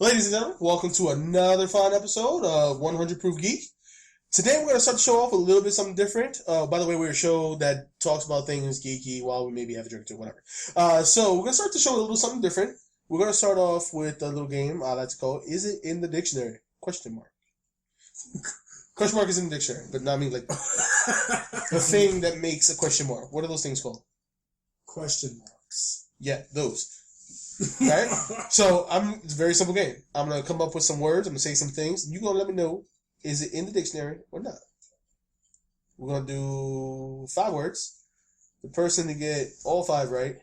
Ladies and gentlemen, welcome to another fun episode of 100 Proof Geek. Today we're going to start the show off with a little bit something different. By the way, we're a show that talks about things geeky while we maybe have a drink or two, whatever. So we're going to start the show with a little something different. We're going to start off with a little game I like to call, Is It in the Dictionary? Question mark. Question mark is in the dictionary, but not me, like the thing that makes a question mark. What are those things called? Question marks. Yeah, those. Right? So it's a very simple game. I'm going to come up with some words. I'm going to say some things. And you're going to let me know, is it in the dictionary or not? We're going to do 5 words. The person to get all 5 right,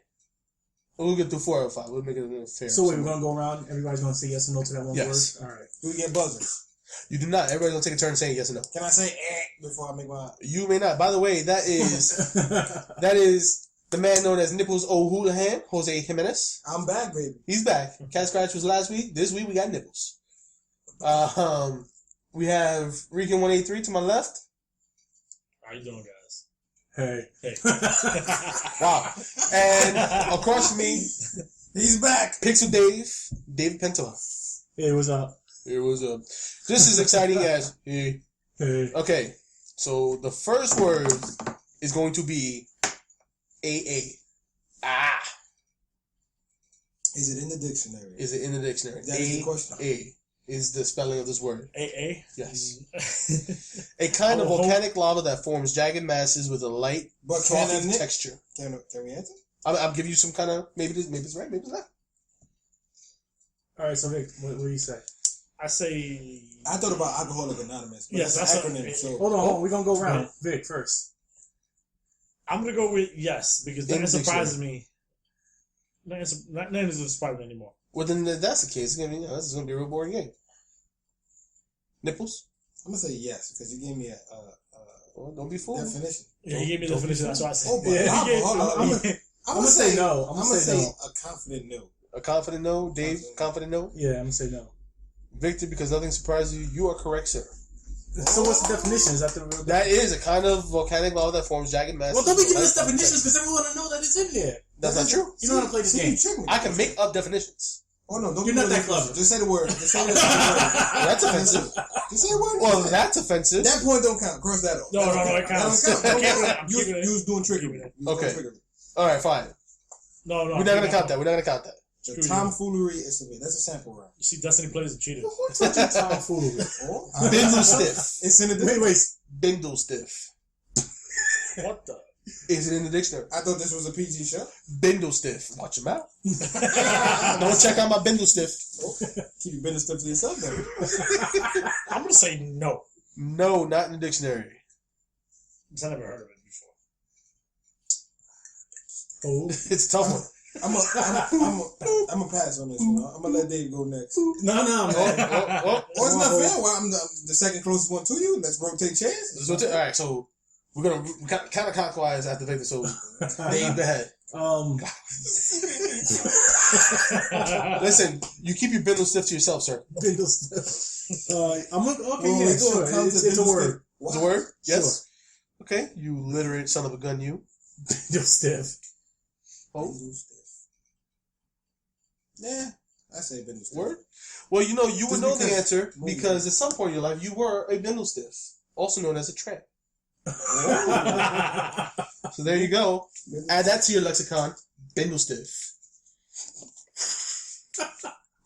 we'll get through 4 out of 5. We'll make it a little fair. So wait, we're going to go around. Everybody's going to say yes or no to that one word? Yes. All right. Do we get buzzers? You do not. Everybody's going to take a turn saying yes or no. Can I say before I make my... You may not. By the way, that is the man known as Nipples O'Houlihan, Jose Jimenez. I'm back, baby. He's back. Cat Scratch was last week. This week we got Nipples. We have Rican 183 to my left. How you doing, guys? Hey. Wow. And across from me, He's back. Pixel David Pinto. Hey, what's up? Here was just as exciting as Hey. Okay, so the first word is going to be AA. Ah. Is it in the dictionary? Is it in the dictionary? That is the question. A is the spelling of this word. AA? Yes. A kind of volcanic lava that forms jagged masses with a light, But frothy texture. Can we answer? I'll give you some kind of, maybe it's right, maybe it's not. All right, so Vic, what do you say? I say... I thought about Alcoholic Anonymous. But Yes, it's that's an acronym. So Hold on. We're going to go around. Vic, first. I'm going to go with yes, because that surprises me. Nothing doesn't surprise me anymore. Well, then if that's the case, this is going to be a real boring game. Nipples? I'm going to say yes, because you gave me a Well, don't be fooled. definition. Yeah, he gave me the definition, that's why I said. Oh, but Yeah. hold on. I'm going to say no. I'm going to say a confident no. A confident no? Dave, confident no? Yeah, I'm going to say no. Victor, because nothing surprises you, you are correct, sir. So what's the definition? Is that the real That is a kind of volcanic lava that forms jagged masses. Well, don't be with giving us light definitions because everyone will know that it's in there. That's not true. You know how to play this game. I can make up definitions. Oh, no, don't You're be not that really clever. Just say the word. Just say the word. That's offensive. Just say the word. Well, that's offensive. That point don't count. Cross that off. No, it counts. That don't count. I'm keeping it. You was doing trickery. Okay. All right, fine. No. We're not going to count that. We're not going to count that. The tomfoolery is a bit. That's a sample round. You see, Destiny plays and cheated. Tomfoolery. Bindle stiff. It's in the Wait. Bindle stiff. What the? Is it in the dictionary? I thought this was a PG show. Bindle stiff. Watch your mouth. Don't check out my bindle stiff. Keep your business stuff to yourself, then. I'm going to say no. No, not in the dictionary. Because I never heard of it before. Oh. It's a tough one. I'm a pass on this one. I'm gonna let Dave go next. No, man. Oh. Oh, it's not fair. Well, I'm the second closest one to you. Let's rotate chairs. So, all right, so we're going to counterclockwise after Victor. So, Dave ahead. Listen, you keep your bindle stiff to yourself, sir. Bindle stuff. I'm looking. Okay, Well, yeah, let's go sure. count It's to a bindle word. stiff. It's a word? Yes. Sure. Okay, you literate son of a gun, you. Bindle stiff. Oh, Bindle stiff. Yeah, I say bindle stiff. word? Well, you would Just know the because- answer because at some point in your life you were a bindle stiff, also known as a tramp. So there you go. Add that to your lexicon. Bindle stiff.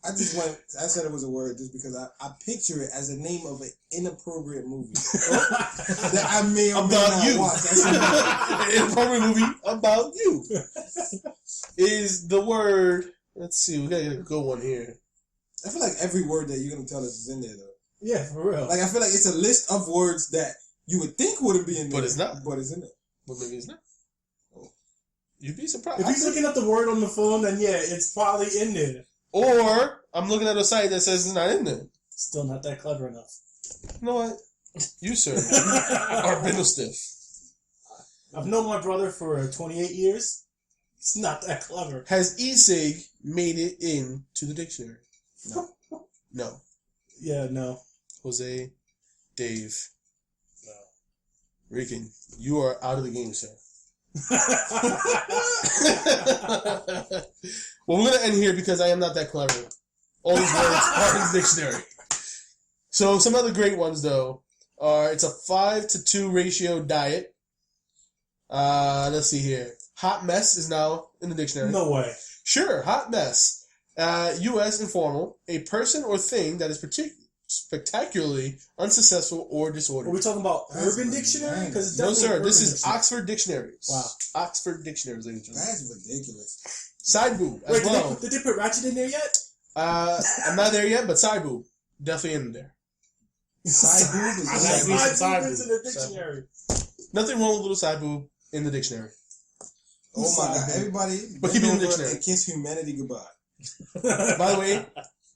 I said it was a word just because I picture it as the name of an inappropriate movie that I may or may About not you. watch. An inappropriate movie about you. Is the word... Let's see, we gotta get a good one here. I feel like every word that you're gonna tell us is in there though. Yeah, for real. Like I feel like it's a list of words that you would think wouldn't be in there, But it's not. But it's in there. Well, maybe it's not. You'd be surprised. If he's looking up the word on the phone, then yeah, it's probably in there. Or I'm looking at a site that says it's not in there. Still not that clever enough. You know what? You, sir, are bindle stiff. I've known my brother for 28 years. He's not that clever. Has e-cig made it into the dictionary? No. No. Yeah, no. Jose, Dave, No. Rican, you are out of the game, sir. Well, we're going to end here because I am not that clever. All these words are in the dictionary. So some other great ones though are it's a 5-to-2 ratio diet. Let's see here. Hot mess is now in the dictionary. No way. Sure, hot mess. U.S. informal, a person or thing that is spectacularly unsuccessful or disordered. Are we talking about That's Urban Dictionary? bananas. No, sir. Urban This is Dictionary. Oxford Dictionaries. Wow. Oxford Dictionaries, ladies and gentlemen. That's ridiculous. Side boob as Wait, well. did they put Ratchet in there yet? I'm not there yet, but side boob definitely in there. Side boob is I side like me some side is in boob. the dictionary. Nothing wrong with little side boob in the dictionary. Oh my Side god! boob. Everybody, But bend keep it in the over dictionary. and kiss humanity goodbye. By the way,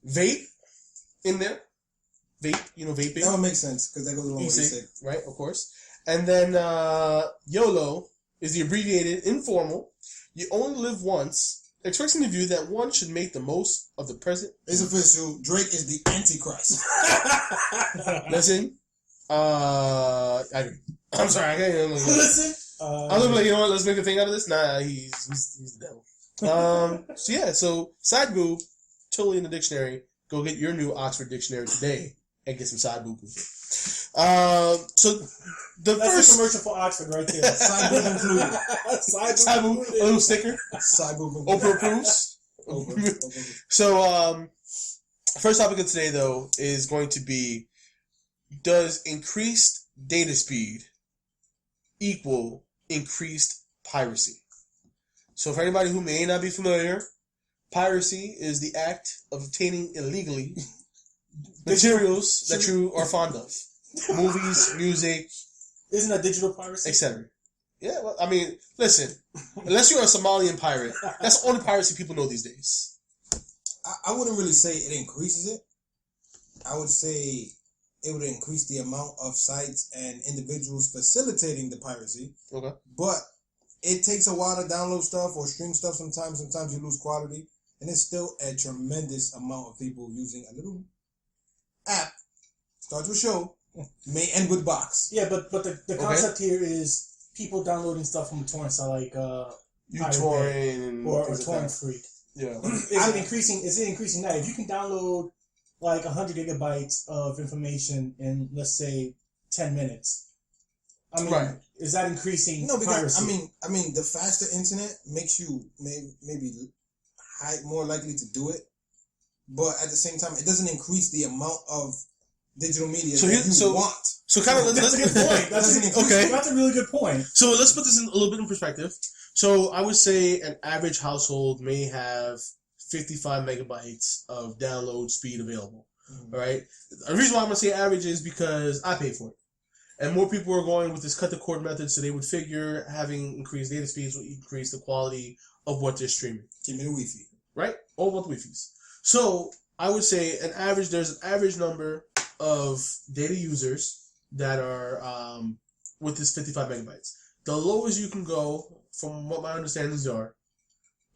vape in there. Vape, vaping. That would make sense because that goes along with E-cig, sick. right? Of course. And then YOLO is the abbreviated informal. You only live once, expressing the view that one should make the most of the present. It's official. Drake is the Antichrist. Listen, I'm sorry, I can't even. Listen. I was like, you know what? Let's make a thing out of this. Nah, he's the devil. So side boob, totally in the dictionary. Go get your new Oxford Dictionary today and get some side boob. So the That's first a commercial for Oxford right there. Side boob included. side boob, a little sticker. Side boob included. Oprah approves. Oprah. So, first topic of today though is going to be: does increased data speed equal increased piracy? So, for anybody who may not be familiar, piracy is the act of obtaining illegally materials that you are fond of. Movies, music, Isn't that digital piracy? etc. Yeah, well, I mean, listen, unless you're a Somalian pirate, that's the only piracy people know these days. I wouldn't really say it increases it. I would say it would increase the amount of sites and individuals facilitating the piracy. Okay. But it takes a while to download stuff or stream stuff sometimes. Sometimes you lose quality. And it's still a tremendous amount of people using a little app. Starts with show. May end with box. Yeah, but the concept here is people downloading stuff from a torrent site like uTorrent and or things like Torrent that. Freak. Yeah. Is it increasing that? If you can download like 100 gigabytes of information in, let's say, 10 minutes, I mean, Right. is that increasing No, because piracy? I mean, the faster internet makes you maybe more likely to do it, but at the same time, it doesn't increase the amount of digital media So that here- you so- want. So kind of That's a good point. Okay. That's a really good point. So let's put this in a little bit in perspective. So I would say an average household may have 55 megabytes of download speed available. Mm-hmm. All right. The reason why I'm gonna say average is because I pay for it, and more people are going with this cut the cord method. So they would figure having increased data speeds will increase the quality of what they're streaming. Give me the Wi-Fi. Right? All about the Wi-Fi's. So I would say there's an average number of data users that are with this 55 megabytes. The lowest you can go, from what my understandings are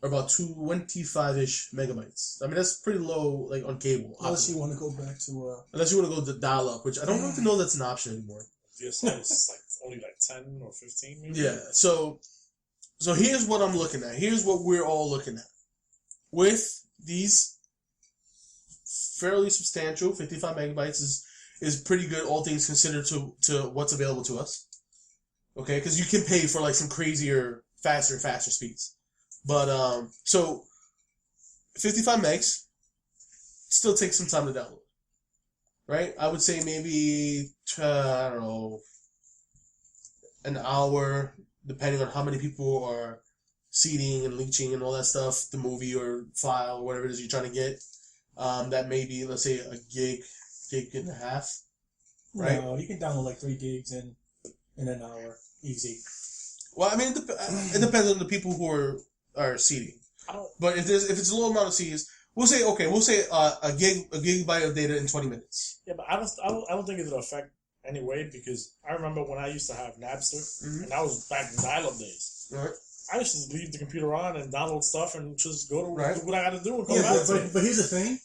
about 25-ish megabytes. I mean, that's pretty low, like on cable. Unless you want to go back to Unless you want to go to dial up, which I don't even know that's an option anymore. DSL is only 10 or 15 maybe. Yeah. So here's what I'm looking at. Here's what we're all looking at. With these fairly substantial 55 megabytes is pretty good, all things considered, to what's available to us. Okay, because you can pay for like some crazier, faster speeds. But so 55 megs still takes some time to download. Right? I would say maybe I don't know, an hour, depending on how many people are seeding and leeching and all that stuff, the movie or file or whatever it is you're trying to get. That may be, let's say, a gig and a half. Right? No, you can download like 3 gigs in an hour, easy. Well, I mean, it depends on the people who are seeding. But if it's a low amount of seeds, we'll say a gigabyte of data in 20 minutes. Yeah, but I don't think it'll affect anyway, because I remember when I used to have Napster, and that was back in dial-up days. Right. I used to leave the computer on and download stuff and just go to Right. do what I got to do and come Yeah, back to it. but here's the thing: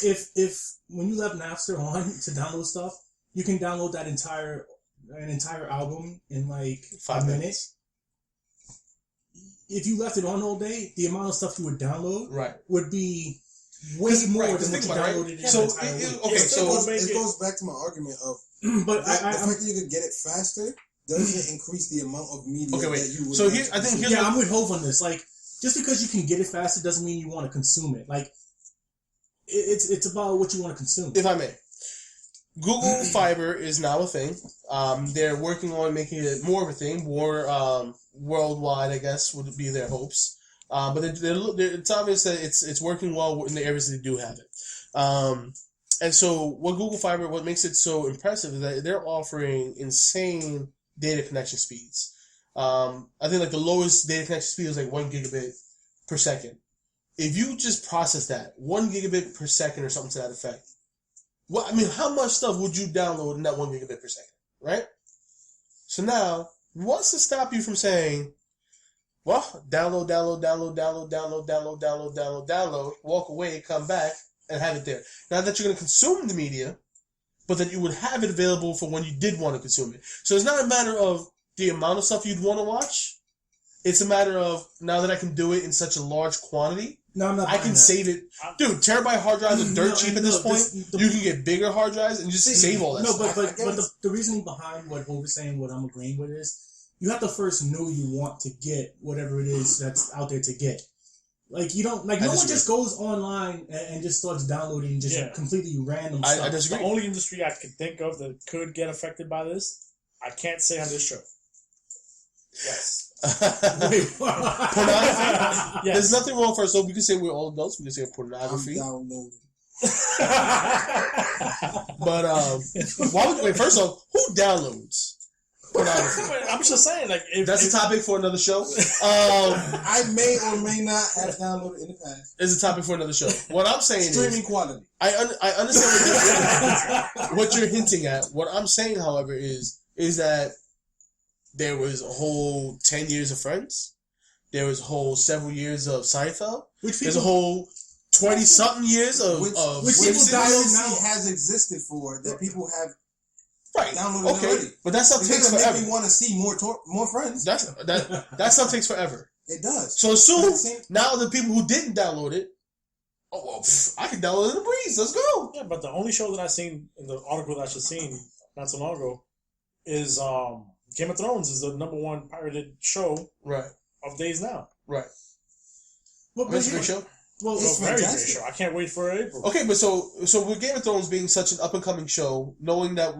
if when you left Napster on to download stuff, you can download an entire album in like 5 a minutes. minute. If you left it on all day, the amount of stuff you would download Right. would be way more right, than what think you about it, downloaded. So, Yeah, it goes back to my argument of but the fact that you could get it faster doesn't increase the amount of media that you would. So here, I think here's I'm with Hove on this. Like, just because you can get it faster doesn't mean you want to consume it. Like, it's about what you want to consume. If I may, Google Fiber is now a thing. They're working on making it more of a thing, more worldwide, I guess, would be their hopes. But it's obvious that it's working well in the areas that they do have it. And so what makes it so impressive is that they're offering insane data connection speeds. I think like the lowest data connection speed is like 1 gigabit per second. If you just process that 1 gigabit per second or something to that effect, how much stuff would you download in that 1 gigabit per second, right? So now, what's to stop you from saying, well, download, walk away, come back, and have it there. Not that you're going to consume the media, but that you would have it available for when you did want to consume it. So it's not a matter of the amount of stuff you'd want to watch. It's a matter of, now that I can do it in such a large quantity, No, I'm not. I can save it. Dude, terabyte hard drives are dirt cheap at this point. You can get bigger hard drives and just save all that stuff. But the reasoning behind what Hove is saying, what I'm agreeing with is, you have to first know you want to get whatever it is that's out there to get. Like, you don't, like, no one just goes online and just starts downloading just completely random stuff. I disagree. The only industry I can think of that could get affected by this, I can't say on this show. Yes. Pornography? Yes. There's nothing wrong for us, so we can say we're all adults, we can say pornography. I'm downloading. But, first off, who downloads pornography? I'm just saying, like, that's a topic for another show. I may or may not have downloaded in the past. It's a topic for another show. What I'm saying streaming is, quality. I understand what you're hinting at. What I'm saying, however, is that there was a whole 10 years of Friends. There was a whole several years of Seinfeld. There's a whole 20-something years of which Simpsons. piracy has existed for that people have downloaded already. But that stuff takes forever. Make me want to see more Friends. That stuff takes forever. It does. So assume now the people who didn't download it, I can download it in a breeze. Let's go. Yeah, but the only show that I seen in the article that I just seen not so long ago is Game of Thrones is the #1 pirated show of days now. Right. It's a great show. Well, it's a very great show. I can't wait for April. Okay, but so with Game of Thrones being such an up and coming show, knowing that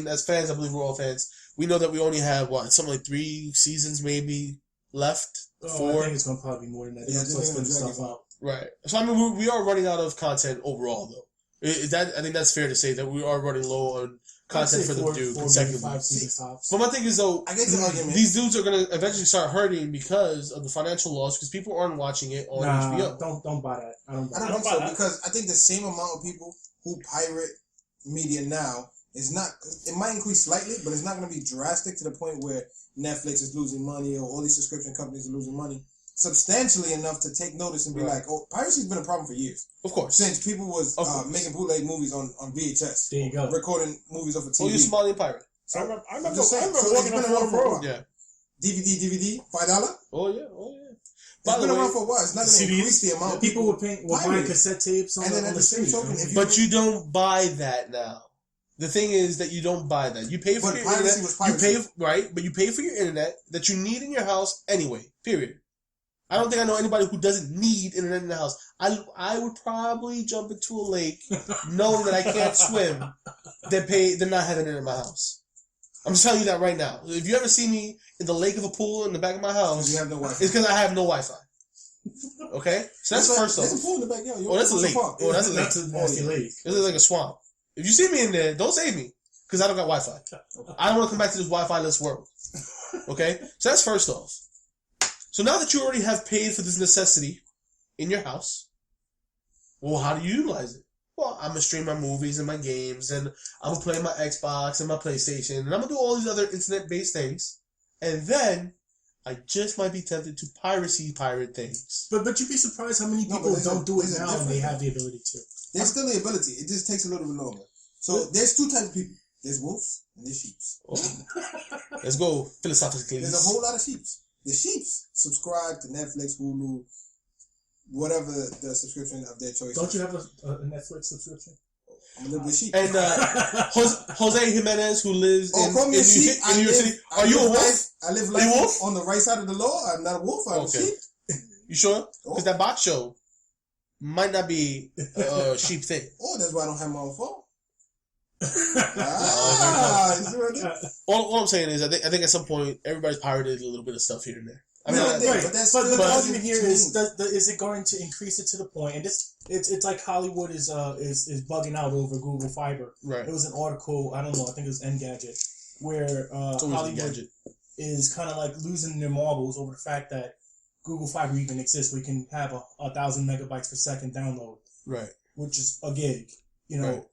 as fans, I believe we're all fans. We know that we only have something like 3 seasons maybe left. 4. I think it's going to probably be more than that. Yeah, they're spin stuff out. Right. So we are running out of content overall, though. I think that's fair to say that we are running low on content for them to do consecutively. 5 seasons tops. But my thing is, though, I get the argument. These dudes are going to eventually start hurting because of the financial loss, because people aren't watching it on HBO. Don't buy that. I don't think so, because I think the same amount of people who pirate media now is not. It might increase slightly, but it's not going to be drastic to the point where Netflix is losing money or all these subscription companies are losing money substantially enough to take notice and be like, oh, piracy's been a problem for years. Of course. Since people was making bootleg movies on VHS. There you go. Recording movies off of TV. Oh, you're Somalian pirate. So I remember so walking on Fordham Road. Yeah. DVD, $5. Oh, yeah. It's been around for a while. It's not going to increase the amount. People were buying cassette tapes on the street. But you don't buy that now. The thing is that you don't buy that. You pay for your internet. But you pay for your internet that you need in your house anyway. Period. I don't think I know anybody who doesn't need internet in the house. I would probably jump into a lake knowing that I can't swim than not having internet in my house. I'm just telling you that right now. If you ever see me in the lake of a pool in the back of my house, you have no Wi-Fi. It's because I have no Wi-Fi. Okay? So that's first off. There's a pool in the backyard. Oh, that's a lake. Oh, that's a lake. That's a nasty lake. This is like a swamp. If you see me in there, don't save me because I don't got Wi-Fi. I don't want to come back to this Wi-Fi-less world. Okay? So that's first off. So now that you already have paid for this necessity in your house, well, how do you utilize it? Well, I'm going to stream my movies and my games, and I'm going to play my Xbox and my PlayStation, and I'm going to do all these other internet-based things. And then I just might be tempted to pirate things. But you'd be surprised how many people don't do it now and they have the ability to. There's still the ability. It just takes a little bit longer. So there's 2 types of people. There's wolves and there's sheeps. Oh. Let's go philosophically. There's a whole lot of sheeps. The sheeps subscribe to Netflix, Hulu, whatever the subscription of their choice. Don't you have a Netflix subscription? I'm a little bit sheep. And Jose Jimenez, who lives in call me New a sheep. York City. Are you a wolf? I live Are you a life wolf? on the right side of the law. I'm not a wolf. I'm a sheep. You sure? Because that box show might not be a sheep thing. Oh, that's why I don't have my own phone. All I'm saying is, I think at some point everybody's pirated a little bit of stuff here and there. I mean, right. But the argument here is it going to increase it to the point? And it's like Hollywood is bugging out over Google Fiber. Right. It was an article, I don't know, I think it was Engadget, where Hollywood is kind of like losing their marbles over the fact that Google Fiber even exists. We can have 1,000 megabytes per second download. Right. Which is a gig, you know. Right.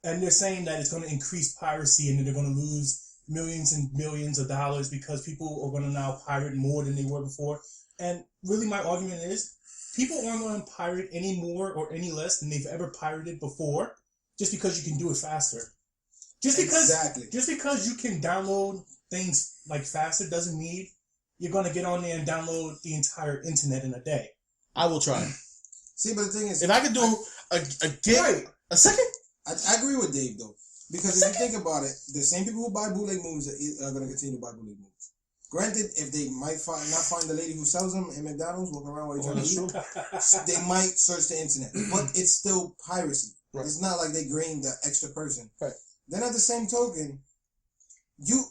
And they're saying that it's going to increase piracy and that they're going to lose millions and millions of dollars because people are going to now pirate more than they were before. And really my argument is people aren't going to pirate any more or any less than they've ever pirated before just because you can do it faster. Just because you can download things like faster doesn't mean you're going to get on there and download the entire internet in a day. I will try. See, but the thing is, if I could do a gig, a second? I agree with Dave though. Because if you think about it, the same people who buy bootleg movies are going to continue to buy bootleg movies. Granted, if they might not find the lady who sells them in McDonald's walking around while you're trying to eat, they might search the internet. But it's still piracy. Right. It's not like they green the extra person. Right. Then at the same token, you're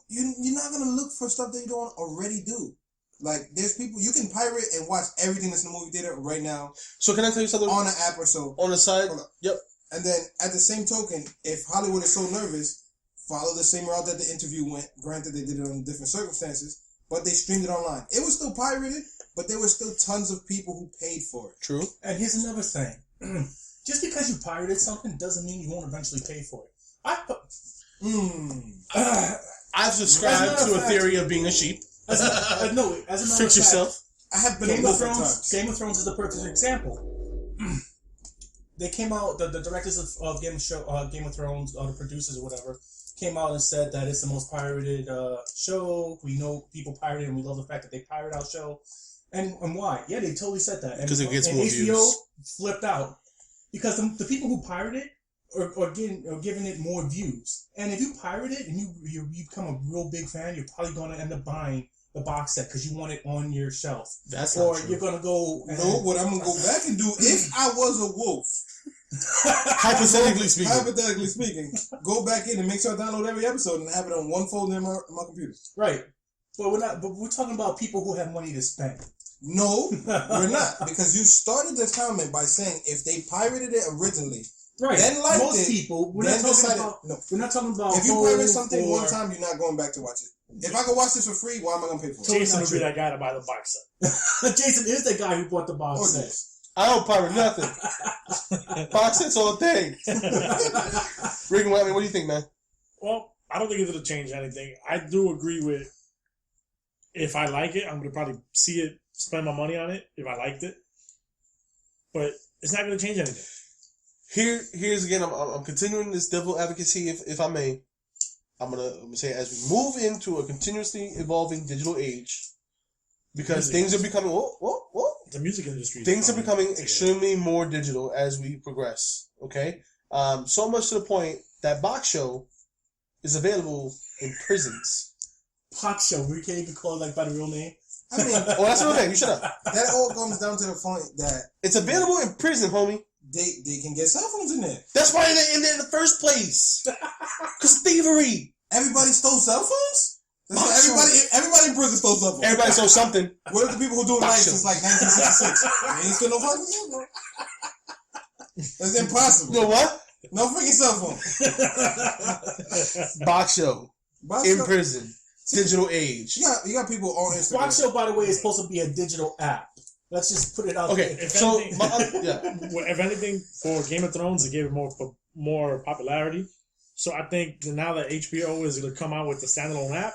not going to look for stuff that you don't already do. Like, there's people, you can pirate and watch everything that's in the movie theater right now. So can I tell you something? On an app or so. On the side? Yep. And then, at the same token, if Hollywood is so nervous, follow the same route that the interview went. Granted, they did it under different circumstances, but they streamed it online. It was still pirated, but there were still tons of people who paid for it. True. And here's another thing. Just because you pirated something doesn't mean you won't eventually pay for it. I've subscribed to a theory of being a sheep. As a matter Fix of yourself. Fact, I have been Game of Thrones is the perfect example. They came out, the directors of Game of Thrones, the producers or whatever, came out and said that it's the most pirated show. We know people pirate it, and we love the fact that they pirate our show. And why? Yeah, they totally said that. Because it gets more HBO views. Flipped out. Because the people who pirate it are giving it more views. And if you pirate it and you become a real big fan, you're probably going to end up buying the box set because you want it on your shelf. That's or not true. You're gonna go. What I'm gonna go back and do if I was a wolf. Hypothetically speaking, go back in and make sure I download every episode and have it on one folder in my computer. Right, but we're not. But we're talking about people who have money to spend. No, we're not, because you started this comment by saying if they pirated it originally. Right. Then liked most it, people. We're not talking about. If you pirate something one time, you're not going back to watch it. If I could watch this for free, why am I going to pay for it? Jason would be that guy to buy the box set. Jason is the guy who bought the box set. I don't pirate nothing. Box set's all day. Rick, what do you think, man? Well, I don't think it'll change anything. I do agree with, if I like it, I'm going to probably see it, spend my money on it, if I liked it. But it's not going to change anything. Here's again, I'm continuing this devil advocacy, if I may. I'm gonna say, as we move into a continuously evolving digital age, because things are becoming the music industry. Things are becoming extremely more digital as we progress. Okay, so much to the point that box show is available in prisons. Box show, we can't even call it by the real name. I mean, that's the real name. You shut up. That all comes down to the point that it's available in prison, homie. They can get cell phones in there. That's why they're in there in the first place. Because thievery. Everybody stole cell phones? Everybody in prison stole cell phones. Everybody stole something. What are the people who do life since like 1966? They ain't still no fucking cell phone. That's impossible. You know what? No freaking cell phone. Box show. In prison. Digital age. You got people on Instagram. Box show, by the way, is supposed to be a digital app. Let's just put it out there. If anything, for Game of Thrones, it gave it more popularity. So I think now that HBO is going to come out with the standalone app,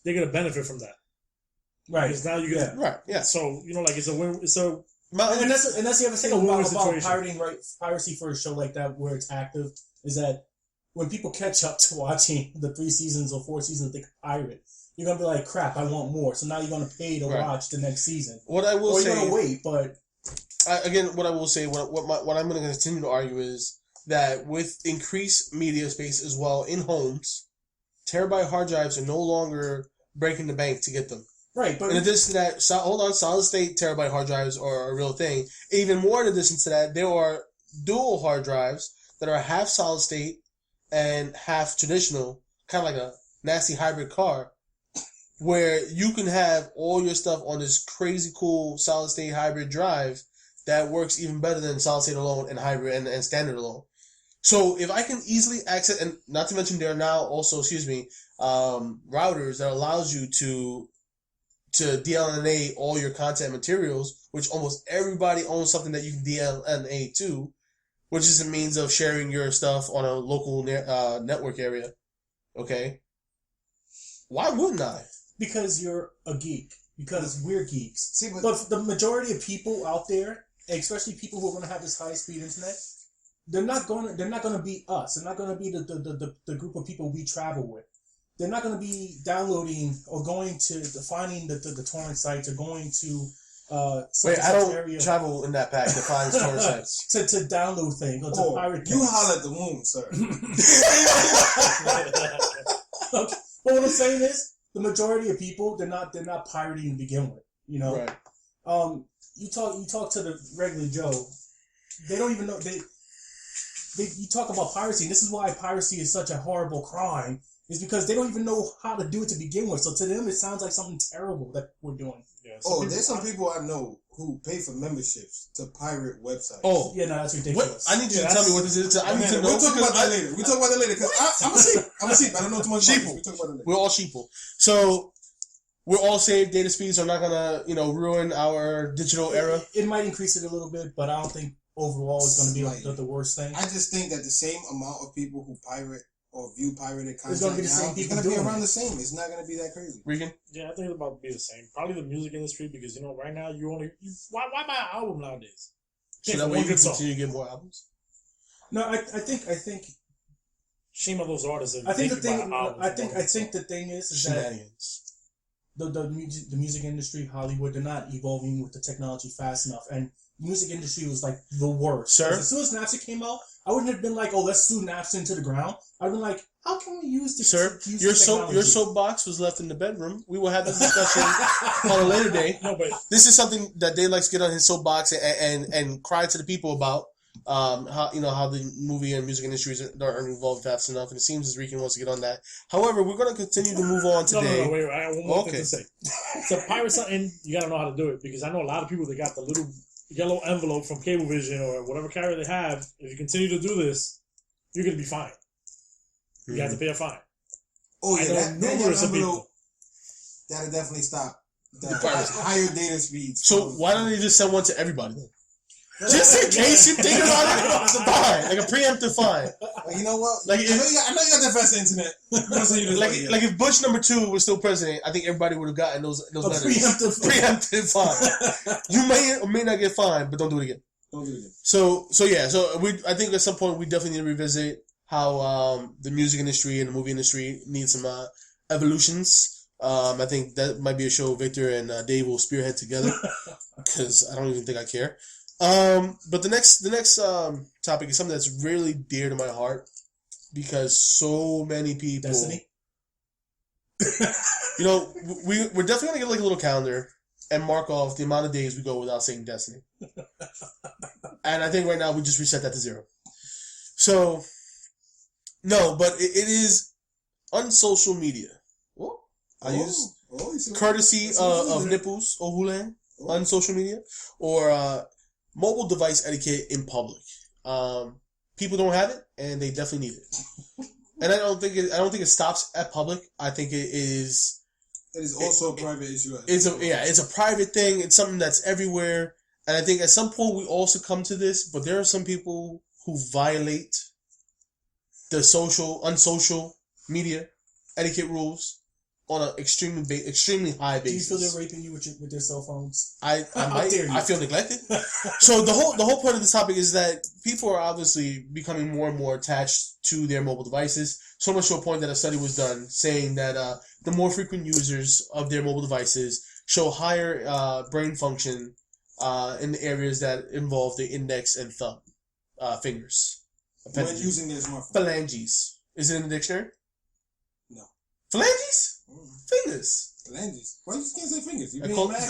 they're going to benefit from that. Right. Because now you get right. Yeah. So it's a win. So and that's the other thing about pirating, right? Piracy for a show like that where it's active is that when people catch up to watching the 3 seasons or 4 seasons they could pirate, you're gonna be like, crap, I want more. So now you're gonna pay to watch the next season. What I will say, you're gonna wait, but again, what I will say, what I'm going to continue to argue is that with increased media space as well in homes, terabyte hard drives are no longer breaking the bank to get them. Right, but in addition to that, solid state terabyte hard drives are a real thing. Even more in addition to that, there are dual hard drives that are half solid state and half traditional, kind of like a nasty hybrid car, where you can have all your stuff on this crazy cool solid state hybrid drive that works even better than solid state alone and hybrid and standard alone. So if I can easily access, and not to mention there are now also, routers that allows you to DLNA all your content materials, which almost everybody owns something that you can DLNA to, which is a means of sharing your stuff on a local network area. Okay? Why wouldn't I? Because you're a geek. Because we're geeks. But the majority of people out there, especially people who are going to have this high-speed internet, they're not going to be us. They're not going to be the group of people we travel with. They're not going to be downloading or going to finding the torrent sites or going to Wait, I don't travel in that pack to find torrent sites. to download things or to pirate things. You holler at the womb, sir. Okay. Well, what I'm saying is, the majority of people, they're not pirating to begin with. You know, right. You talk to the regular Joe, they don't even know you talk about piracy. And this is why piracy is such a horrible crime. Is because they don't even know how to do it to begin with. So to them, it sounds like something terrible that we're doing. Yeah, there's some people I know who pay for memberships to pirate websites. Oh, yeah, no, that's ridiculous. I need you to tell me what this is. I need to know. We'll talk about that later. We'll talk about that later because I'm a sheep. I don't know too much about this. We'll talk about it later. We're all sheeple. So we're all safe. Data speeds are not gonna, ruin our digital era. It might increase it a little bit, but I don't think overall it's going to be the worst thing. I just think that the same amount of people who pirate or view pirated content it's going to be the same people. It's going to be around the same. It's not going to be that crazy. Regan? Yeah, I think it's about to be the same. Probably the music industry because right now why buy an album nowadays? So that way you can continue to get more albums. No, I think. Shame on those artists. I think the thing. I think the thing is shenanigans. That the music industry, Hollywood, they're not evolving with the technology fast enough, and the music industry was like the worst. Sir, as soon as Napster came out, I wouldn't have been like, "Oh, let's sue Napster into the ground." I'd been like, "How can we use this?" Sir, your soapbox was left in the bedroom. We will have this discussion on a later day. No, but this is something that Dave likes to get on his soapbox and cry to the people about. How the movie and music industries aren't involved fast enough, and it seems as Rican wants to get on that. However, we're going to continue to move on today. No, wait, I have one more thing to say. So pirate something, you got to know how to do it because I know a lot of people that got the little yellow envelope from Cablevision or whatever carrier they have. If you continue to do this, you're going to be fined. You have to pay a fine. Oh yeah, that numerous of people. That'll definitely stop the higher data speeds. So why don't they just send one to everybody then? Just in case you think about it, fine, like a preemptive fine. You know what? Like I know you got that fast internet. like if Bush #2 was still president, I think everybody would have gotten those letters. Preemptive fine. You may or may not get fined, but don't do it again. Don't do it again. So I think at some point we definitely need to revisit how the music industry and the movie industry need some evolutions. I think that might be a show Victor and Dave will spearhead together because I don't even think I care. But the next topic is something that's really dear to my heart because so many people. Destiny. We're definitely gonna get like a little calendar and mark off the amount of days we go without saying Destiny. And I think right now we just reset that to 0. So, no, but it is on social media. I use courtesy of Nipples Ohulan on social media or mobile device etiquette in public. People don't have it, and they definitely need it. And I don't think it stops at public. I think it is. It is also a private issue. It's a private thing. It's something that's everywhere, and I think at some point we also come to this. But there are some people who violate the unsocial media etiquette rules on an extremely high basis. Do you feel they're raping you with their cell phones? I feel neglected. So the whole point of this topic is that people are obviously becoming more and more attached to their mobile devices. So much to a point that a study was done saying that the more frequent users of their mobile devices show higher brain function in the areas that involve the index and thumb fingers. When using their smartphone. Phalanges. Is it in the dictionary? No. Phalanges? Fingers. Phalanges. Why you can't say fingers? You I being call- mad.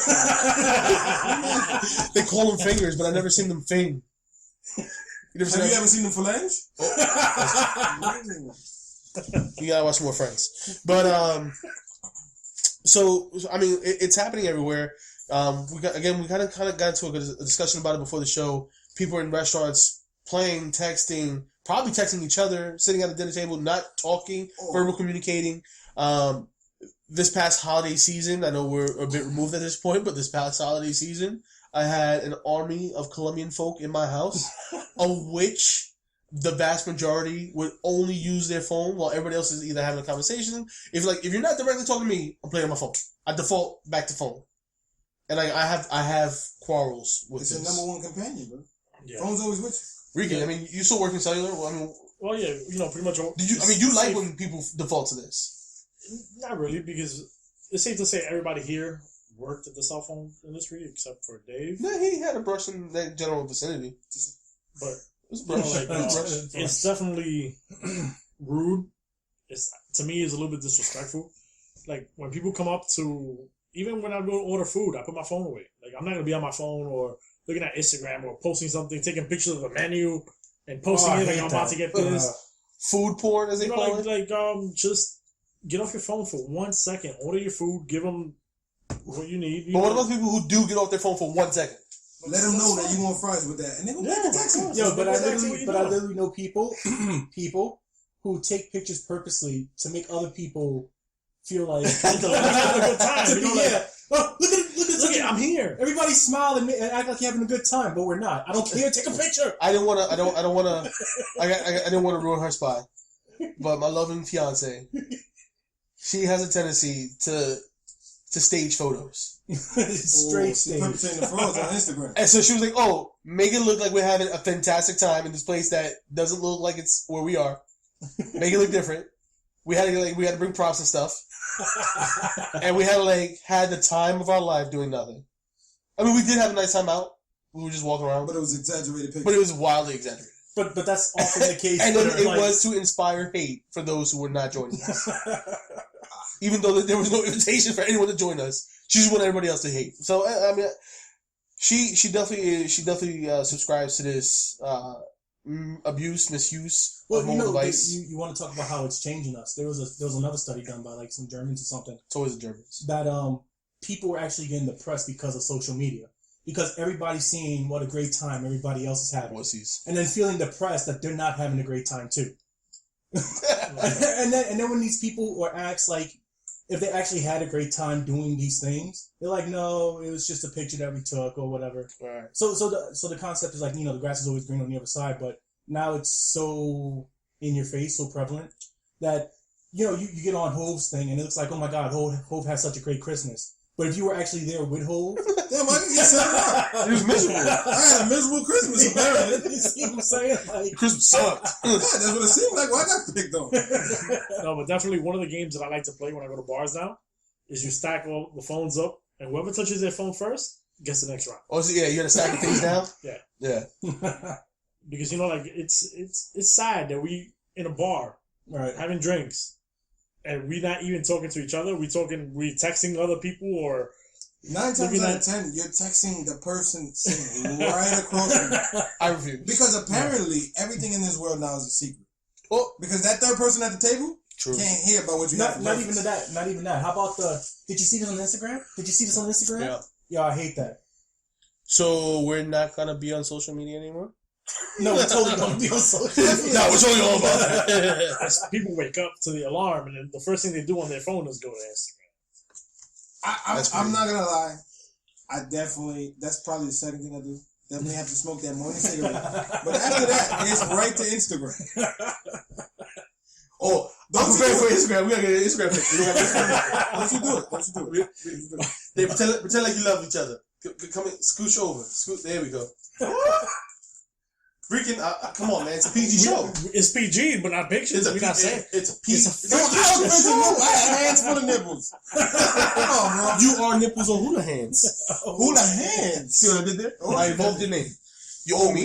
They call them fingers, but I never seen them fing. You Have you ever seen them phalange? You gotta watch more Friends. But so I mean, it's happening everywhere. We kind of got into a discussion about it before the show. People in restaurants playing, texting, probably texting each other, sitting at the dinner table, not talking, verbal communicating. This past holiday season, I know we're a bit removed at this point, but this past holiday season, I had an army of Colombian folk in my house, of which the vast majority would only use their phone while everybody else is either having a conversation. If you're not directly talking to me, I'm playing on my phone. I default back to phone, and I have quarrels with it's this. your number one companion, bro. Yeah. Phone's always with you. Ricky, I mean, you still working cellular? Well, I mean, Well, yeah, pretty much. you like when people default to this? Not really, because it's safe to say everybody here worked at the cell phone industry except for Dave. No, he had a brush in that general vicinity. But It's you know, like, it's definitely rude. To me, it's a little bit disrespectful. Like when people come up to, even when I go to order food, I put my phone away. Like I'm not gonna be on my phone or looking at Instagram or posting something, taking pictures of the menu and posting it like I'm about to get this. Food porn, as they call it. Just get off your phone for 1 second. Order your food. Give them what you need. But what about people who do get off their phone for 1 second? Let them know that you want fries with that, and they gonna make the text. Yo, but I literally know people who take pictures purposely to make other people feel like having a good time. You know, yeah. Oh, look at I'm here. Everybody smile and act like you're having a good time, but we're not. I don't care. Take a picture. I didn't want to ruin her spot, but my loving fiance, she has a tendency to stage photos. Straight stage. Perpetrating the frauds on Instagram. And so she was like, "Oh, make it look like we're having a fantastic time in this place that doesn't look like it's where we are. Make it look different. We had to bring props and stuff, and we had the time of our life doing nothing. I mean, we did have a nice time out. We were just walking around, But it was exaggerated picture. but it was wildly exaggerated. But that's often the case. And it was to inspire hate for those who were not joining us. Even though there was no invitation for anyone to join us, she just wanted everybody else to hate. So I mean, she definitely subscribes to this misuse of mobile device. You want to talk about how it's changing us? There was another study done by some Germans or something. It's always the Germans. That people were actually getting depressed because of social media, because everybody's seeing what a great time everybody else is having, and then feeling depressed that they're not having a great time too. and then when these people were asked if they actually had a great time doing these things, they're like, no, it was just a picture that we took or whatever. Right. So the concept is the grass is always green on the other side, but now it's so in your face, so prevalent that you get on Hove's thing and it looks like, oh my God, Hove has such a great Christmas. But if you were actually there with Hove, damn, I didn't get set up. It was miserable. I had a miserable Christmas, apparently. You see what I'm saying? Christmas sucked. Yeah, that's what it seemed like. Well, I got picked on. No, but definitely one of the games that I like to play when I go to bars now is you stack all the phones up, and whoever touches their phone first gets the next round. Oh, so yeah, you got to stack the things down. Yeah. Because it's sad that we in a bar, right, having drinks, and we not even talking to each other. We texting other people or. 9 times out of 10, you're texting the person sitting right across from you. I refuse. Because apparently, everything in this world now is a secret. Oh, because that third person at the table true. Can't hear about what you have. Not even that. Not even that. How about did you see this on Instagram? Yeah, I hate that. So we're not gonna be on social media anymore? No, we're totally gonna be on social media. No, we're totally all about that. People wake up to the alarm, and then the first thing they do on their phone is go to Instagram. I'm not gonna lie. That's probably the second thing I do. Definitely have to smoke that morning cigarette. But after that, it's right to Instagram. Oh, don't prepare for Instagram. We gotta get an Instagram picture. Don't you do it. They pretend like you love each other. Come in, scooch over. There we go. Freaking, come on, man. It's a PG show. It's PG, but not pictures. We're not saying. It's a PG. I have hands full of nipples. Come on, bro. You are nipples on hula hands. Hula hands. See what I did there? I involved your name. You owe me.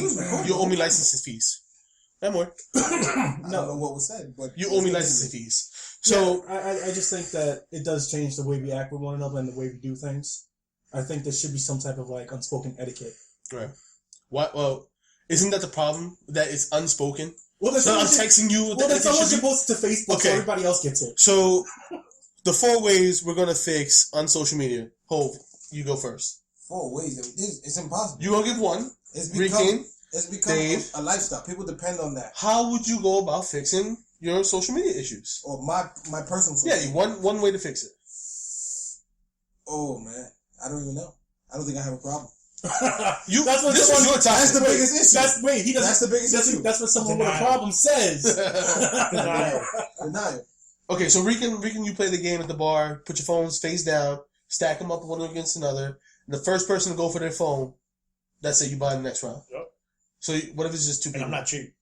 You owe me licensing fees. That more. I don't know what was said, but you owe me licensing fees. So I just think that it does change the way we act with one another and the way we do things. I think there should be some type of like unspoken etiquette. Right. What? Well, isn't that the problem? That it's unspoken. Well, so I'm texting you. Well, then someone should post it to Facebook so everybody else gets it. So the 4 ways we're gonna fix on social media. Hove, you go first. 4 ways. It's impossible. You gonna give one? It's become Dave, a lifestyle. People depend on that. How would you go about fixing your social media issues? Or my personal social media. One way to fix it. Oh man, I don't even know. I don't think I have a problem. This is your topic. That's the biggest issue. That's the biggest issue. That's what someone with a problem says. Denial. Okay, so Rican, you play the game at the bar. Put your phones face down. Stack them up one against another. And the first person to go for their phone, that's it. You buy the next round. Yep. So what if it's just 2 people? And I'm not cheap.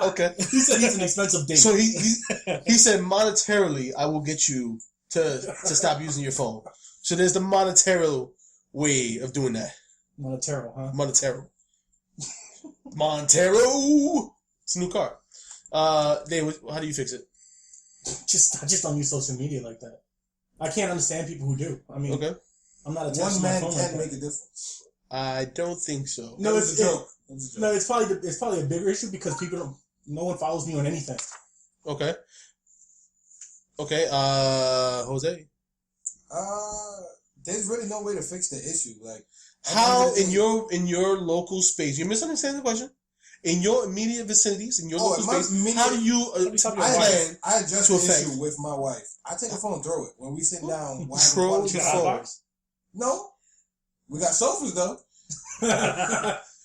Okay. He said he's an expensive date. So he said monetarily, I will get you to stop using your phone. So there's the monetary way of doing that. Monetero, huh? Montero. It's a new car. Dave, how do you fix it? I just don't use social media like that. I can't understand people who do. I mean, okay. I'm not attached One to my man phone can't like make a difference. I don't think so. No, it's a joke. No, it's probably a bigger issue because no one follows me on anything. Okay. Okay, Jose. There's really no way to fix the issue. Like, how in your local space? You're misunderstanding the question. In your immediate vicinities, in your local space, how do you I address the issue with my wife. I take a phone and throw it when we sit down. Throw the phone. No, we got sofas though.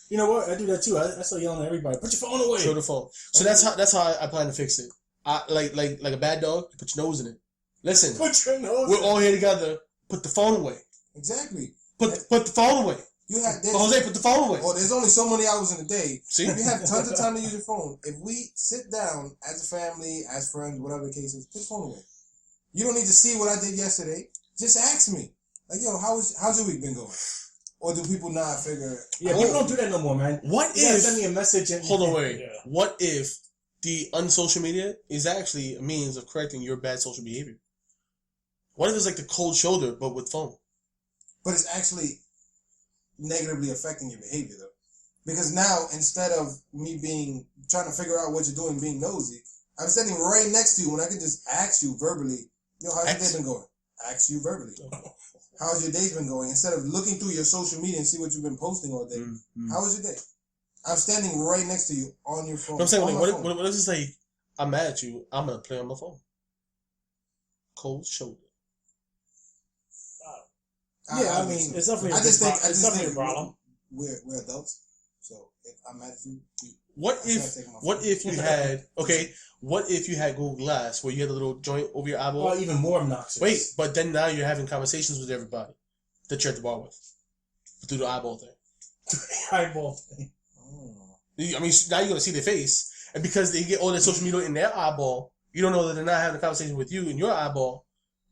You know what? I do that too. I start yelling at everybody. Put your phone away. Throw the phone. So that's how I plan to fix it. Like a bad dog. You put your nose in it. Listen. Put your nose. We're all here together. Put the phone away. Exactly. Put the phone away. Jose, put the phone away. Oh, there's only so many hours in a day. See? You have tons of time to use your phone. If we sit down as a family, as friends, whatever the case is, put the phone away. You don't need to see what I did yesterday. Just ask me. Like, yo, how's your week been going? Or do people not figure? Yeah, people don't do that no more, man. What if send me a message and hold on, wait. Yeah. What if the unsocial media is actually a means of correcting your bad social behavior? What if it's like the cold shoulder but with phone? But it's actually negatively affecting your behavior though, because now instead of me trying to figure out what you're doing, being nosy, I'm standing right next to you when I can just ask you verbally, yo, how's your day been going? Ask you verbally. How's your day been going? Instead of looking through your social media and see what you've been posting all day. How was your day? I'm standing right next to you on your phone. I'm saying, what if it's like, I'm mad at you, I'm going to play on my phone. Cold shoulder. Yeah, I mean, it's definitely a problem. We're adults, so if I'm mad at you. What if you had Google Glass where you had a little joint over your eyeball? Well, even more obnoxious. Wait, but then now you're having conversations with everybody that you're at the bar with through the eyeball thing. Eyeball thing. Oh. I mean, now you're gonna see their face, and because they get all their social media in their eyeball, you don't know that they're not having a conversation with you in your eyeball.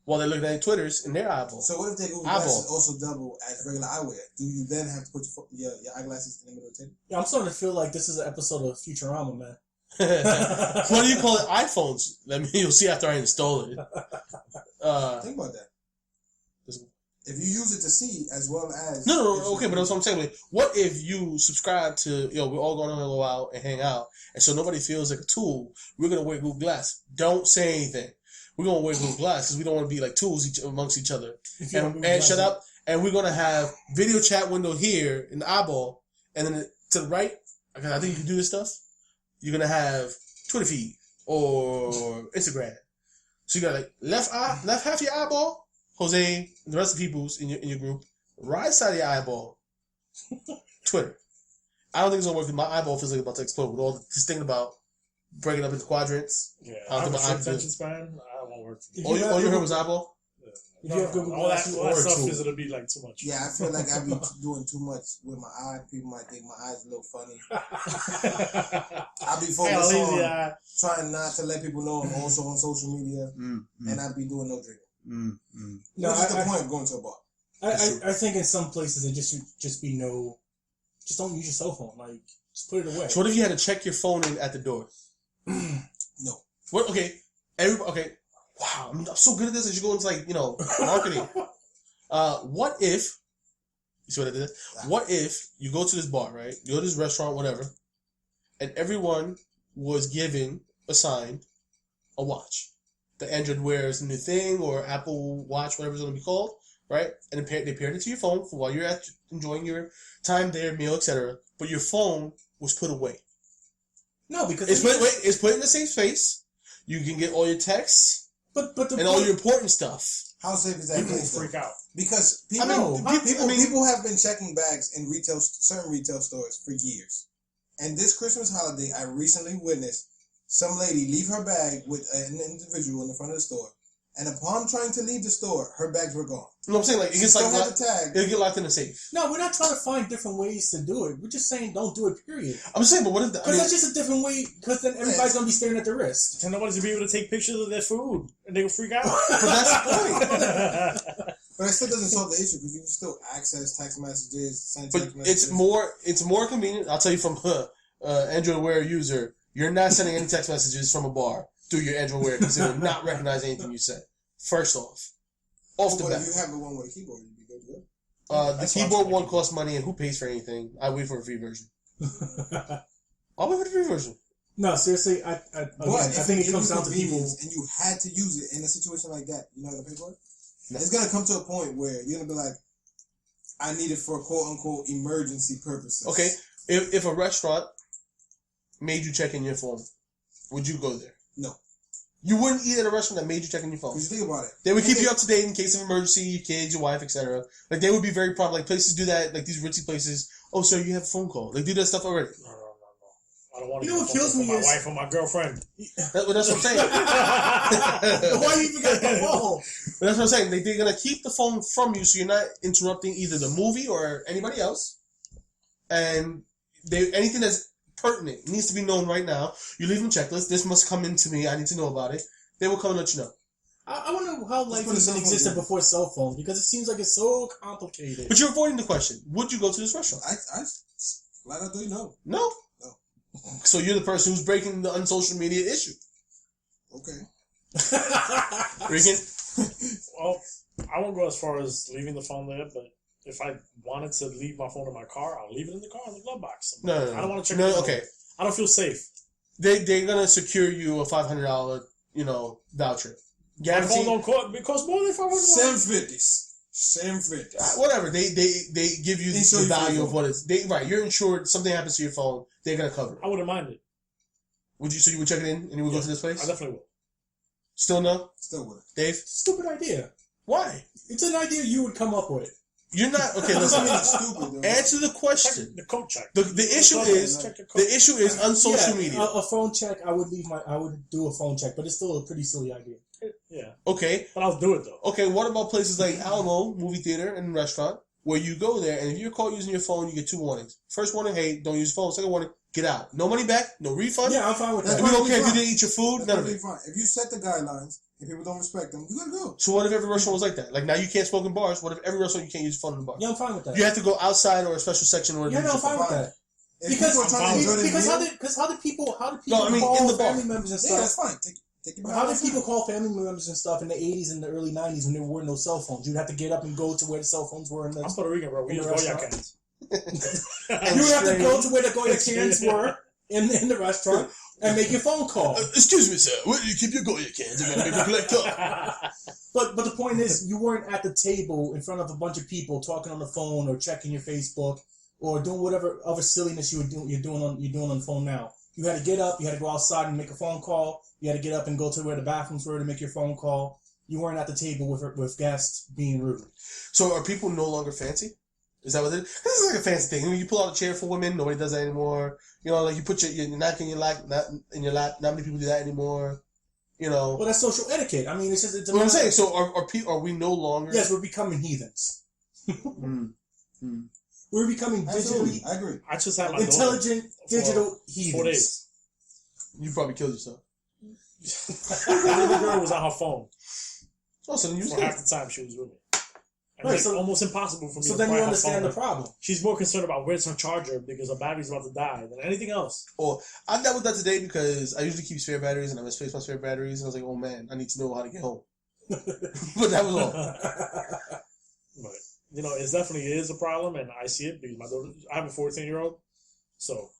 While they're looking at Twitters in their eyeball. So what if they Google Glasses also double as regular eyewear? Do you then have to put your eyeglasses in the middle of the table? Yeah, I'm starting to feel like this is an episode of Futurama, man. What do you call it? iPhones. You'll see after I install it. Think about that. If you use it to see as well as... No, okay, but that's what I'm saying. Like, what if you subscribe to, we're all going on a little while and hang out, and so nobody feels like a tool, we're going to wear Google Glass. Don't say anything. We're going to wear Google Glass because we don't want to be like tools amongst each other. And shut up. And we're going to have video chat window here in the eyeball. And then to the right, because I think you can do this stuff, you're going to have Twitter feed or Instagram. So you got like left half of your eyeball, Jose, and the rest of the people's in your group. Right side of your eyeball, Twitter. I don't think it's going to work because my eyeball feels like about to explode with all this thinking about breaking up into quadrants. Yeah, I have a short attention span. I won't work. All you heard was eyeball? Yeah. If you have Google all that, Glass, you all that are a stuff tool. is gonna be like too much. Yeah, I feel like I be doing too much with my eye. People might think my eye's a little funny. I be focused on trying not to let people know I'm also on social media, and I be doing no drinking. No, What's the point of going to a bar? I think in some places it just be no. Just don't use your cell phone. Like, just put it away. So what if you had to check your phone in at the door? No. What? Okay. Okay. Wow, I'm so good at this. I should go into marketing. What if? You see what I did? What if you go to this bar, right? You go to this restaurant, whatever, and everyone was assigned a watch. The Android Wear is a new thing, or Apple Watch, whatever it's going to be called, right? And they paired it to your phone for while you're enjoying your time there, meal, etc. But your phone was put away. No, because it's put in the same space. You can get all your texts and all your important stuff. How safe is that? People freak out because people have been checking bags in certain retail stores for years. And this Christmas holiday, I recently witnessed some lady leave her bag with an individual in the front of the store. And upon trying to leave the store, her bags were gone. You know what I'm saying? Like, it gets it'll get locked in the safe. No, we're not trying to find different ways to do it. We're just saying don't do it, period. I'm saying, but what if because that's just a different way, because then everybody's going to be staring at the wrist. And nobody's going to be able to take pictures of their food, and they will freak out. But that's the point. But it still doesn't solve the issue, because you can still access text messages, send text messages. It's more convenient. I'll tell you from Android Wear user, you're not sending any text messages from a bar through your Android Wear, because it will not recognize anything you said. First off the bat. If you have the one with a keyboard, you'd be good to go. The keyboard one costs money, and who pays for anything? I wait for a free version. I'll wait for the free version. No, seriously, I think it comes down to people. And you had to use it in a situation like that. You're not gonna pay for it. No. It's gonna come to a point where you're gonna be like, I need it for quote unquote emergency purposes. Okay, if a restaurant made you check in your phone, would you go there? No. You wouldn't eat at a restaurant that made you check in your phone. Because you think about it. They would keep you up to date in case of emergency, your kids, your wife, etc. Like, they would be very prompt. Like, places do that, like these ritzy places. Oh, sir, you have a phone call. They do that stuff already. No. I don't want to get a phone call from my wife or my girlfriend. That's what I'm saying. Why you even got the phone? But that's what I'm saying. They're going to keep the phone from you so you're not interrupting either the movie or anybody else. And anything that's pertinent needs to be known right now. You leave them checklist. This must come into me. I need to know about it. They will come and let you know. I wonder how life even existed before cell phones, because it seems like it's so complicated. But you're avoiding the question. Would you go to this restaurant? I flat out do no. No. So you're the person who's breaking the unsocial media issue. Okay. Rican? Well, I won't go as far as leaving the phone there, but if I wanted to leave my phone in my car, I'll leave it in the car in the glove box. No. I don't want to check No, okay. I don't feel safe. They're going to secure you a $500, voucher. Guaranteed. My phone don't cost, it costs more than $500. Same 50s. Whatever. They give you the value of what it's. Right. You're insured. Something happens to your phone, they're gonna cover it. I wouldn't mind it. Would you? So you would check it in and you would go to this place? I definitely would. Still no. Still would. Dave. Stupid idea. Why? It's an idea you would come up with. You're not okay. Listen. Stupid. Answer the question. The code check. The issue is on social media. A phone check. I would do a phone check, but it's still a pretty silly idea. Yeah. Okay. But I'll do it though. Okay. What about places like Alamo movie theater and restaurant where you go there and if you're caught using your phone, you get 2 warnings. First warning, hey, don't use your phone. Second warning, get out. No money back. No refund. Yeah, I'm fine with that. We don't care if you didn't eat your food. None of it. Fine. If you set the guidelines and people don't respect them, you gotta go. So what if every restaurant was like that? Like now you can't smoke in bars. What if every restaurant you can't use your phone in the bar? Yeah, I'm fine with that. You have to go outside or a special section or. Yeah, no, I'm fine with that. Because how did people call family members and stuff? Yeah, that's fine. How did people call family members and stuff in the 80s and the early 90s when there were no cell phones? You'd have to get up and go to where the cell phones were. I'm Puerto Rican, bro. We use Goya cans. You would have to go to where the Goya cans were in the restaurant and make your phone call. Excuse me, sir. Where do you keep your Goya cans? I gotta make a collect up. But the point is, you weren't at the table in front of a bunch of people talking on the phone or checking your Facebook or doing whatever other silliness you're doing on the phone now. You had to get up. You had to go outside and make a phone call. You had to get up and go to where the bathrooms were to make your phone call. You weren't at the table with guests being rude. So are people no longer fancy? Is that what it is? This is like a fancy thing. When you pull out a chair for women, nobody does that anymore. Like you put your neck in your lap. Not many people do that anymore. Well, that's social etiquette. I mean, it's just... What I'm saying, so are we no longer... Yes, we're becoming heathens. We're becoming digitally... I agree. I just had my intelligent digital heathens. 4 days. You probably killed yourself. The little girl was on her phone. Oh, so you was for half the time she was with me. And right, it's almost impossible for me so to then find you her understand phone. the problem. She's more concerned about where's her charger because her battery's about to die than anything else. Oh, I dealt with that today because I usually keep spare batteries and I misplaced my spare batteries and I was like, oh man, I need to know how to get home. But that was all. But, it definitely is a problem, and I see it because my daughter, I have a 14-year-old, so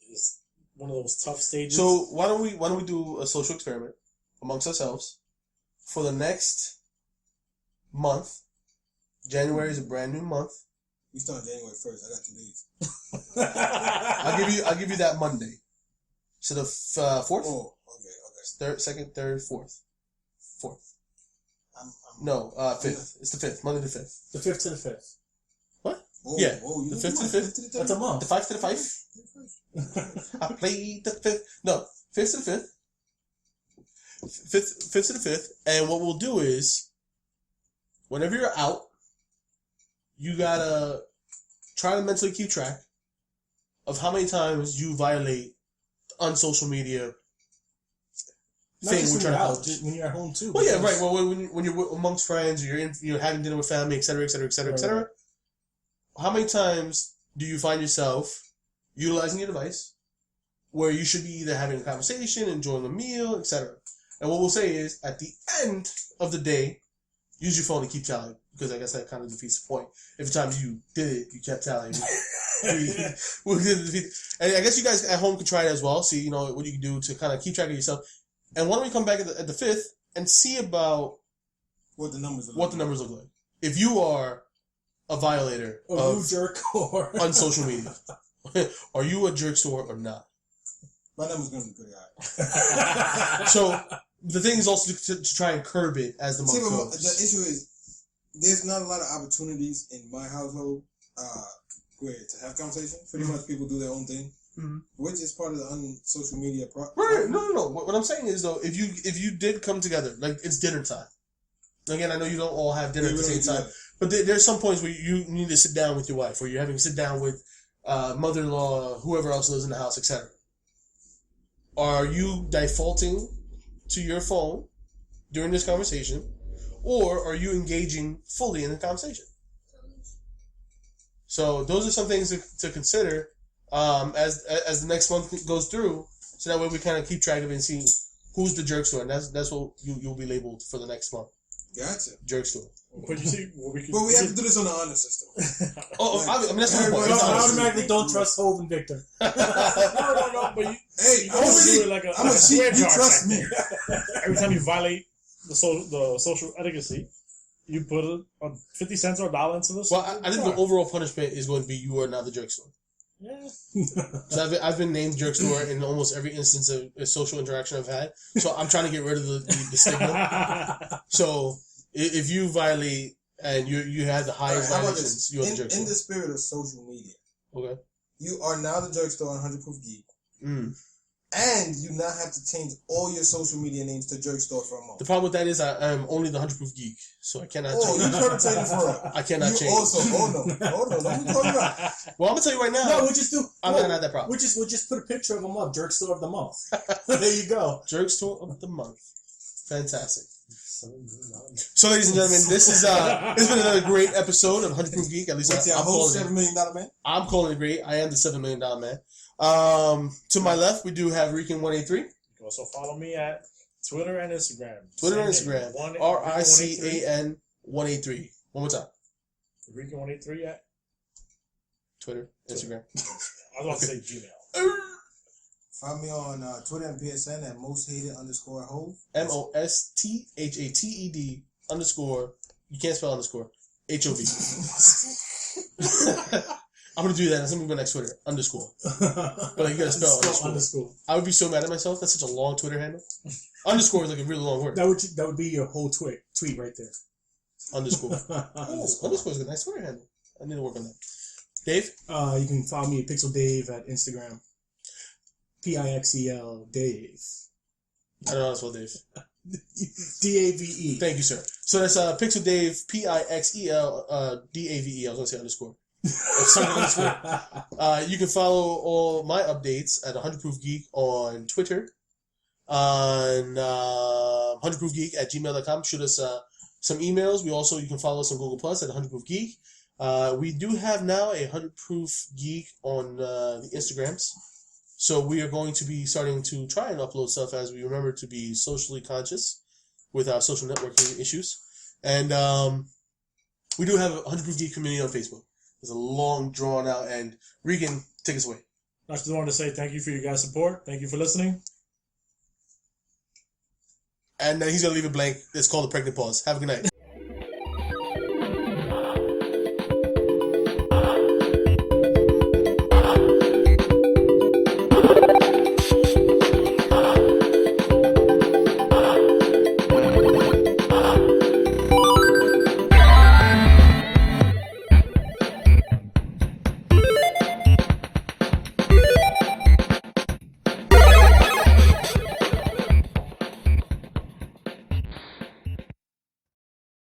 it's one of those tough stages. So why don't we do a social experiment amongst ourselves for the next month? January is a brand new month. We start January 1st. I got 2 days. I'll give you that Monday. So the 4th. Oh, okay. Third, second, third, fourth. I'm No, 5th. It's the 5th. Monday the 5th. The 5th to the 5th. What? Oh, Yeah. Oh, The 5th to the 5th. That's a month. The 5th to the 5th. I played the 5th. No, 5th to the 5th. 5th to the 5th. And what we'll do is, whenever you're out, you gotta try to mentally keep track of how many times you violate on social media Not thing just we're when trying you're to out, accomplish. just when you're at home too. Well, yeah, because- right. Well, when you're amongst friends, you're having dinner with family, etc., etc., etc., etc. Right. How many times do you find yourself utilizing your device where you should be either having a conversation, enjoying a meal, etc.? And what we'll say is, at the end of the day, use your phone to keep tally, because I guess that kind of defeats the point. Every time you did it, you kept tallying. And I guess you guys at home can try it as well. See, what you can do to kind of keep track of yourself. And why don't we come back at the 5th and see about what the numbers look like. If you are a violator or you of jerk or on social media, are you a jerk store or not? My number's going to be pretty high. So the thing is also to try and curb it as the month goes. The issue is there's not a lot of opportunities in my household where to have conversation. Pretty much people do their own thing, which is part of the social media Right? No. What I'm saying is though, if you did come together, like it's dinner time. Again, I know you don't all have dinner at the same time, but there's some points where you need to sit down with your wife, or you're having to sit down with mother-in-law, whoever else lives in the house, etc. Are you defaulting to your phone during this conversation, or are you engaging fully in the conversation? So those are some things to consider as the next month goes through, so that way we kind of keep track of it and see who's the jerk store, and that's what you'll be labeled for the next month. Gotcha. Jerk store. But you see, but we have to do this on the honor system. I mean that's the point. I automatically don't trust Hov and Victor. no. But you I'm always do it like a square you jar trust type me. thing. Every time you violate the social etiquette, you put 50 cents or $1 into the. Well, I think the overall punishment is going to be you are now the jerk store. Yeah. So I've been named jerk store in almost every instance of a social interaction I've had. So I'm trying to get rid of the stigma. So if you violate and you have the highest violations, you are the jerk store. In the spirit of social media, Okay. you are now the jerk store on 100 Proof Geek. And you now have to change all your social media names to jerk store for a month. The problem with that is I'm only the 100 Proof Geek, so I cannot change. You trying to change for real? I cannot change. Also, hold on, let me call you out. Well, I'm gonna tell you right now. No, we'll just do. I'm not gonna have that problem. We'll just put a picture of them up. Jerk store of the month. There you go. Jerk store of the month. Fantastic. So, ladies and gentlemen, this is it's been another great episode of 100 Proof Geek. At least What's your I'm host, calling $7 million man? I'm calling it great. I am the $7 million man. To my left, we do have Rican183. You can also follow me at Twitter and Instagram. Twitter and Instagram. RICAN 183. One more time. Rican183 at Twitter, Instagram. I was about to say Gmail. Find me on Twitter and PSN at mosthated_Hov. MOSTHATED _ you can't spell underscore HOV. I'm gonna do that. That's gonna be my next Twitter underscore. But you gotta spell underscore. I would be so mad at myself. That's such a long Twitter handle. Underscore is like a really long word. That would be your whole tweet right there. Underscore. Underscore is a nice Twitter handle. I need to work on that. Dave? You can follow me at Pixel Dave at Instagram. PIXEL Dave. I don't know how to spell Dave. DAVE. Thank you, sir. So that's Pixel Dave, PIXEL DAVE. I was going to say underscore. You can follow all my updates at 100 Proof Geek on Twitter, on 100 Proof Geek at gmail.com. Shoot us some emails. You can follow us on Google Plus at 100 Proof Geek. We do have now a 100 Proof Geek on the Instagrams. So we are going to be starting to try and upload stuff as we remember to be socially conscious with our social networking issues. And we do have a 100 Proof Geek community on Facebook. It's a long, drawn out, and Regan, take us away. I just wanted to say thank you for your guys' support. Thank you for listening. And he's going to leave it blank. It's called a pregnant pause. Have a good night.